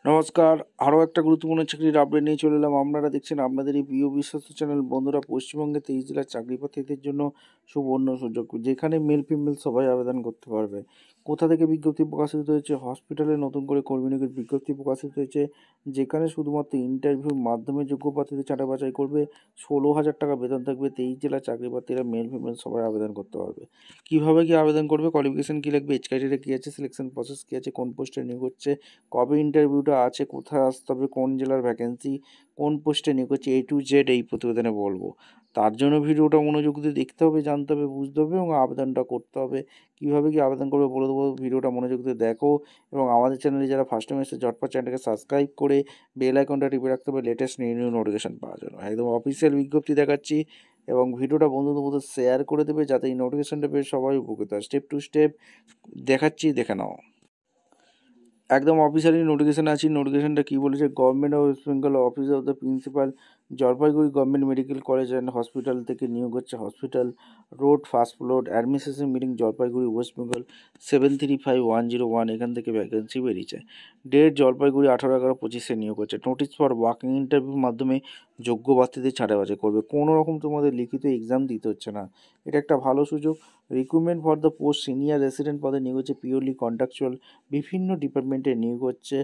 নমস্কার, আরও একটা গুরুত্বপূর্ণ চাকরির আপডেট নিয়ে চলে এলাম। আপনারা দেখছেন আপনাদের এই প্রিয় বিশ্বস্ত চ্যানেল। বন্ধুরা, পশ্চিমবঙ্গে 23 জেলার চাকরি প্রার্থীদের জন্য সুবর্ণ সুযোগ, যেখানে মেল ফিমেল সবাই আবেদন করতে পারবে। কোথা থেকে বিজ্ঞপ্তি প্রকাশিত হয়েছে? হসপিটালে নতুন করে কর্মী নিয়োগের বিজ্ঞপ্তি প্রকাশিত হয়েছে, যেখানে শুধুমাত্র ইন্টারভিউর মাধ্যমে যোগ্য প্রার্থীদের ছাঁটাই বাছাই করবে। 16,000 টাকা বেতন থাকবে। 23 জেলার চাকরি প্রার্থীরা মেল ফিমেল সবাই আবেদন করতে পারবে। কীভাবে কি আবেদন করবে? কোয়ালিফিকেশন কী লাগবে? এজ ক্রাইটেরিয়া কী আছে? সিলেকশন প্রসেস কী আছে? কোন পোস্টে নিয়োগ হচ্ছে? কবে ইন্টারভিউটা আছে? কোথায় আসতে হবে? কোন জেলার ভ্যাকেন্সি? কোন পোস্টে নিয়োগ হচ্ছে? A to Z এই প্রতিবেদনে বলবো। তার জন্য ভিডিওটা মনোযোগ দিয়ে দেখতে হবে, জানতে হবে, বুঝতে হবে এবং আবেদনটা করতে হবে। কীভাবে কি আবেদন করবে বলে দেবো। ভিডিওটা মনোযোগ দিয়ে দেখো এবং আমাদের চ্যানেলে যারা ফার্স্ট টাইম এসেছে ঝটপট চ্যানেলটাকে সাবস্ক্রাইব করে বেল আইকনটা টিপে রাখতে হবে লেটেস্ট নিউ নোটিফিকেশন পাওয়ার জন্য। একদম অফিসিয়াল বিজ্ঞপ্তি দেখাচ্ছি এবং ভিডিওটা বন্ধুদের মধ্যে শেয়ার করে দেবে, যাতে এই নোটিফিকেশনটা পেয়ে সবাই উপকৃত হয়। স্টেপ টু স্টেপ দেখাচ্ছি, দেখে নাও। একদম অফিসিয়ালি নোটিফিকেশান আছে। নোটিফিকেশানটা কী বলেছে? Government of West Bengal office of the principal, Jalpaiguri government medical college and hospital থেকে নিয়োগ হচ্ছে। Hospital road, first floor, administration meeting, Jalpaiguri West Bengal 735101। এখান থেকে ভ্যাকেন্সি বেরিয়েছে। ডেট জলপাইগুড়ি 18/11/25 নিয়োগ হচ্ছে। নোটিস ফর ওয়াকিং ইন্টারভিউর মাধ্যমে যোগ্য প্রার্থীদের ছাঁটাই বাছাই করবে। কোনো রকম তোমাদের লিখিত এক্সাম দিতে হচ্ছে না। এটা একটা ভালো সুযোগ। Recruitment for the post senior resident পদে নিয়োগ হচ্ছে। পিওরলি কন্ট্রাকচুয়াল, বিভিন্ন ডিপার্টমেন্টে নিয়োগ হচ্ছে।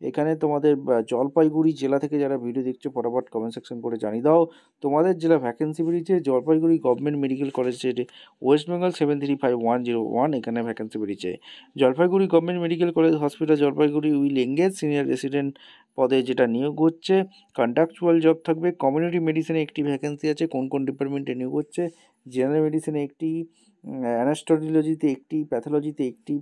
এখানে তোমাদের জলপাইগুড়ি জেলা থেকে যারা ভিডিও দেখছো ফটাফট কমেন্ট সেকশন করে জানিয়ে দাও তোমাদের জেলা ভ্যাকেন্সি বেরিয়েছে। Jalpaiguri government medical college West Bengal 735101 এখানে ভ্যাকেন্সি বেরিয়েছে। Jalpaiguri government medical college hospital Jalpaiguri will engage senior resident পদে যেটা নিয়োগ হচ্ছে। কন্ট্রাকচুয়াল জব থাকবে। কমিউনিটি মেডিসিনে একটি ভ্যাকেন্সি আছে। কোন কোন ডিপার্টমেন্টে নিয়োগ হচ্ছে? জেনারেল মেডিসিনে একটি, অ্যানাস্টোলজিতে একটি, প্যাথোলজিতে একটি,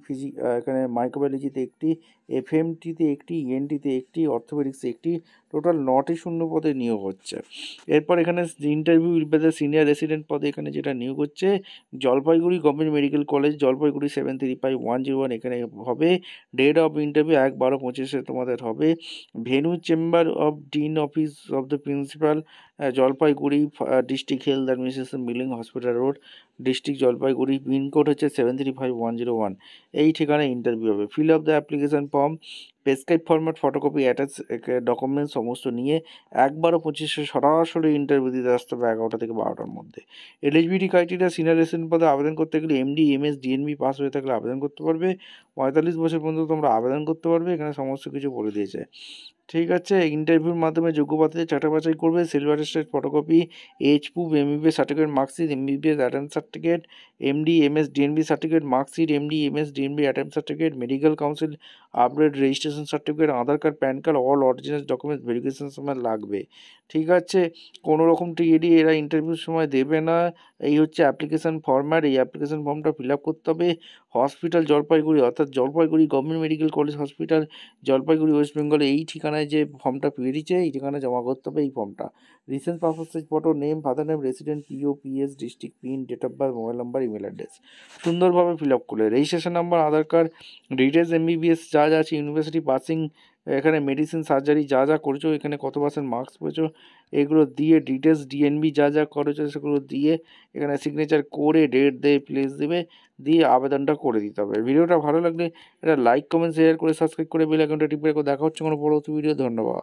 এখানে মাইক্রোবায়োলজিতে একটি, এফএমটিতে একটি, ইএনটিতে একটি, অর্থোপেডিক্সে একটি, টোটাল 9টি শূন্য পদে নিয়োগ হচ্ছে। এরপর এখানে ইন্টারভিউ উইথ সিনিয়র রেসিডেন্ট পদে এখানে যেটা নিয়োগ হচ্ছে Jalpaiguri government medical college Jalpaiguri 735101 এখানে হবে। ডেট অফ ইন্টারভিউ 1/12/25 তোমাদের হবে। Venue chamber of dean office of the principal, Jalpaiguri district health administration building, hospital road, district Jalpaiguri. Pincode হচ্ছে 735101। এই ঠিকানায় ইন্টারভিউ হবে। Fill up the application form, prescribe format, photocopy, attach documents সমস্ত নিয়ে 1/12/25 সরাসরি ইন্টারভিউ দিতে আসতে হবে 11টা থেকে 12টার মধ্যে। এলিজিবিলিটি ক্রাইটেরিয়া, সিনিয়র রেসিডেন্ট পদে আবেদন করতে গেলে এমডি, এমএস, ডিএনবি পাস হয়ে থাকলে আবেদন করতে পারবে। 45 বছর পর্যন্ত তোমরা আবেদন করতে পারবে। এখানে সমস্ত কিছু বলে দিয়েছে। ঠিক আছে। ইন্টারভিউর মাধ্যমে যোগ্য প্রার্থীদের ছাঁটাই বাছাই করবে। সিলভার স্টেট ফটোকপি, এইচপুব, MBBS certificate, marksheet, MBBS attempt certificate, MD, MS, DNB certificate, marksheet, MD, MS, DNB attempt certificate, medical council update registration certificate, Aadhaar card, PAN card, all original documents ভেরিফিকেশনের সময় লাগবে। ঠিক আছে। কোনো রকম টিএডি এরা ইন্টারভিউর সময় দেবে না। এই হচ্ছে অ্যাপ্লিকেশান ফর্ম্যাট। এই অ্যাপ্লিকেশান ফর্মটা ফিল আপ করতে হবে। হসপিটাল জলপাইগুড়ি, অর্থাৎ Jalpaiguri government medical college hospital Jalpaiguri West বেঙ্গলে এই ঠিকানায় যে ফর্মটা বেরিয়েছে এই ঠিকানায় জমা করতে হবে এই ফর্মটা। Recent passport size photo, name, father name, resident, PO, PS, district, pin, date of birth, mobile number, email address সুন্দরভাবে ফিল আপ করলে। Registration number, Aadhaar card, details, MBBS যা যা আছে, ইউনিভার্সিটি পাসিং, এখানে মেডিসিন সার্জারি যা যা করেছো, এখানে কত পার্সেন্ট মার্কস পেয়েছো, এগুলো দিয়ে ডিটেলস, ডিএনবি যা যা করেছো সেগুলো দিয়ে এখানে সিগনেচার করে ডেট দিয়ে প্লেস দেবে, দিয়ে আবেদনটা করে দিতে হবে। ভিডিওটা ভালো লাগলে এটা লাইক, কমেন্ট, শেয়ার করে সাবস্ক্রাইব করে বেল আইকনটা টিপে রেখো। দেখা হচ্ছে কোনো পরবর্তী ভিডিও। ধন্যবাদ।